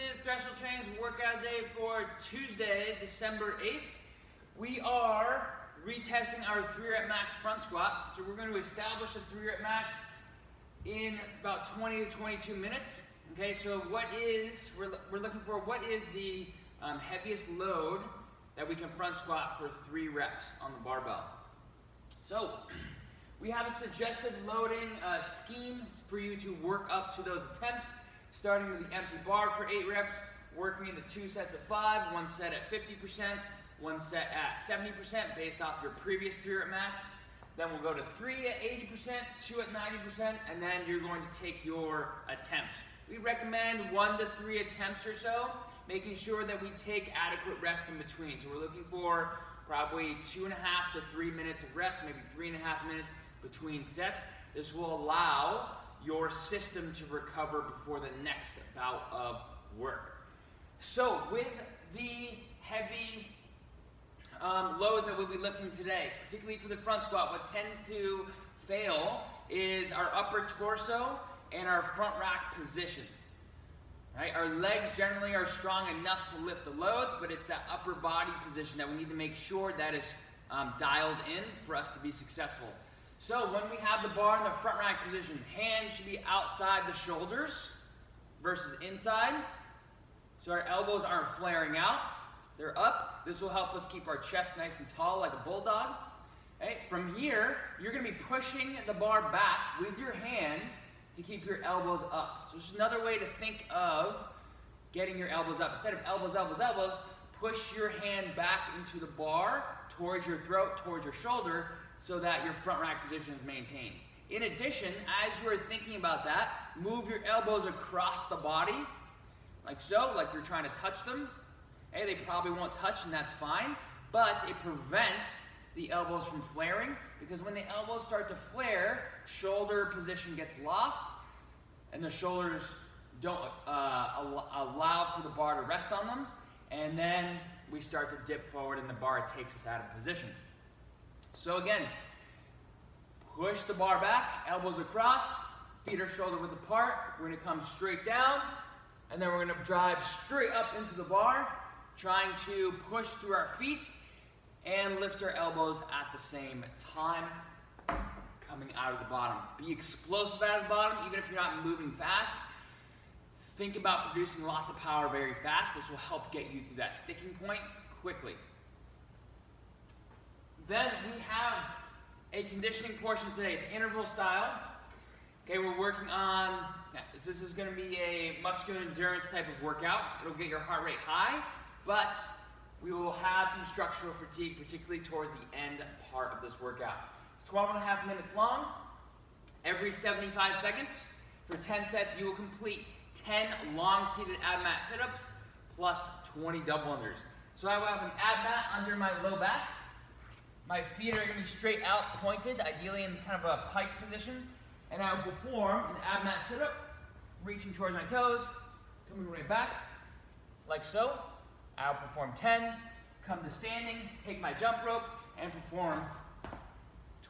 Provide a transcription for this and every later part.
is Threshold Training's workout day for Tuesday, December 8th. We are retesting our 3-rep max front squat. So we're going to establish a 3-rep max in about 20 to 22 minutes. Okay, so we're looking for what is the heaviest load that we can front squat for 3 reps on the barbell. So we have a suggested loading scheme for you to work up to those attempts, starting with the empty bar for 8 reps, working into 2 sets of 5, 1 set at 50%, 1 set at 70% based off your previous 3-rep max. Then we'll go to 3 at 80%, 2 at 90%, and then you're going to take your attempts. We recommend 1 to 3 attempts or so, making sure that we take adequate rest in between. So we're looking for probably 2.5 to 3 minutes of rest, maybe 3.5 minutes between sets. This will allow your system to recover before the next bout of work. So with the heavy loads that we'll be lifting today, particularly for the front squat, what tends to fail is our upper torso and our front rack position. Right? Our legs generally are strong enough to lift the loads, but it's that upper body position that we need to make sure that is dialed in for us to be successful. So when we have the bar in the front rack position, hands should be outside the shoulders versus inside. So our elbows aren't flaring out, they're up. This will help us keep our chest nice and tall like a bulldog. Okay? From here, you're going to be pushing the bar back with your hand to keep your elbows up. So it's another way to think of getting your elbows up. Instead of elbows, elbows, elbows, push your hand back into the bar, towards your throat, towards your shoulder, so that your front rack position is maintained. In addition, as you are thinking about that, move your elbows across the body, like so, like you're trying to touch them. Hey, they probably won't touch, and that's fine, but it prevents the elbows from flaring, because when the elbows start to flare, shoulder position gets lost, and the shoulders don't allow for the bar to rest on them, and then we start to dip forward and the bar takes us out of position. So again, push the bar back, elbows across, feet are shoulder width apart. We're going to come straight down, and then we're going to drive straight up into the bar, trying to push through our feet and lift our elbows at the same time, coming out of the bottom. Be explosive out of the bottom, even if you're not moving fast. Think about producing lots of power very fast. This will help get you through that sticking point quickly. Then we have a conditioning portion today. It's interval style. Okay, we're working on, this is going to be a muscular endurance type of workout. It'll get your heart rate high, but we will have some structural fatigue, particularly towards the end part of this workout. It's 12.5 minutes long. Every 75 seconds, for 10 sets, you will complete 10 long seated ab mat sit-ups plus 20 double unders. So I will have an ab mat under my low back. My feet are going to be straight out, pointed, ideally in kind of a pike position. And I will perform an ab mat sit-up, reaching towards my toes, coming right back, like so. I'll perform 10, come to standing, take my jump rope, and perform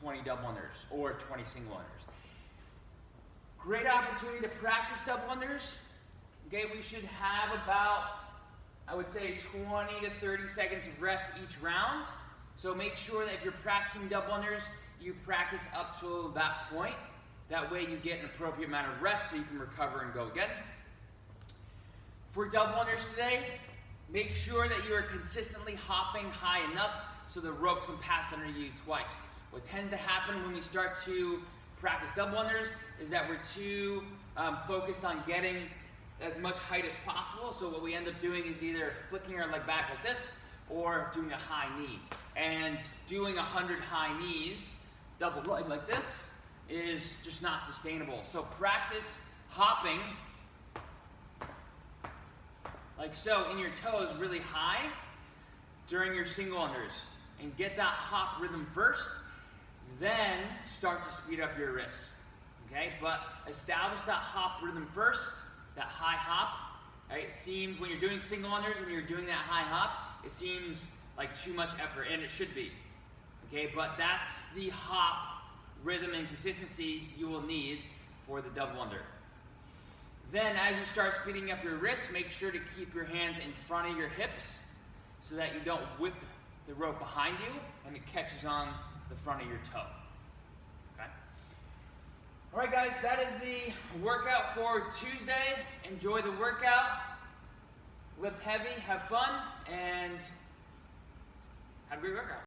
20 double unders, or 20 single unders. Great opportunity to practice double unders. Okay, we should have about, I would say, 20 to 30 seconds of rest each round. So make sure that if you're practicing double unders, you practice up to that point. That way you get an appropriate amount of rest so you can recover and go again. For double unders today, make sure that you are consistently hopping high enough so the rope can pass under you twice. What tends to happen when we start to practice double unders is that we're too focused on getting as much height as possible. So what we end up doing is either flicking our leg back like this or doing a high knee. And doing 100 high knees, double leg like this, is just not sustainable. So practice hopping like so in your toes really high during your single unders, and get that hop rhythm first, then start to speed up your wrists. Okay, but establish that hop rhythm first, that high hop. Right? It seems when you're doing single unders and you're doing that high hop, it seems like too much effort, and it should be. Okay, but that's the hop rhythm and consistency you will need for the double under. Then as you start speeding up your wrists, make sure to keep your hands in front of your hips so that you don't whip the rope behind you and it catches on the front of your toe. Okay? All right, guys, that is the workout for Tuesday. Enjoy the workout, lift heavy, have fun, and have a great workout.